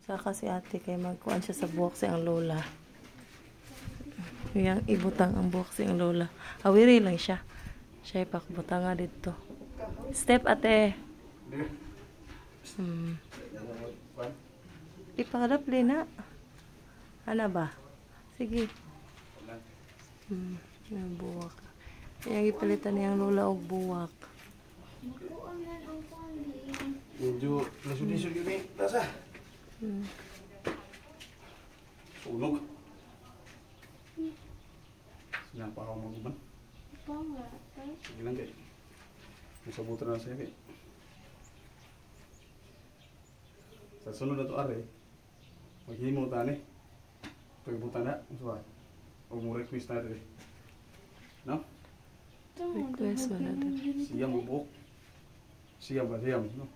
Saka si ate kay magkuhan siya sa buhok si ang lola. Yang ibutang ang buhok si ang lola. Awiri lang siya. Siya ipakbutang nga dito. Step ate. Ipakadapli na. Ano ba? Sige. Yung buwak. Yung ipalitan niyang lola og buwak. Medyo nasudisod yun eh. Nasa? Sunog. Sinang pa ako mag-uban. Sige lang kayo. Nasabutan na sa'yo eh. Sa sunod na ito are, maghimo ta ni. Ito ibutan na. Masuha. O mo request na rin. No? Request mo na din. Siyam bubuk. Siyam ba? Siyam. No?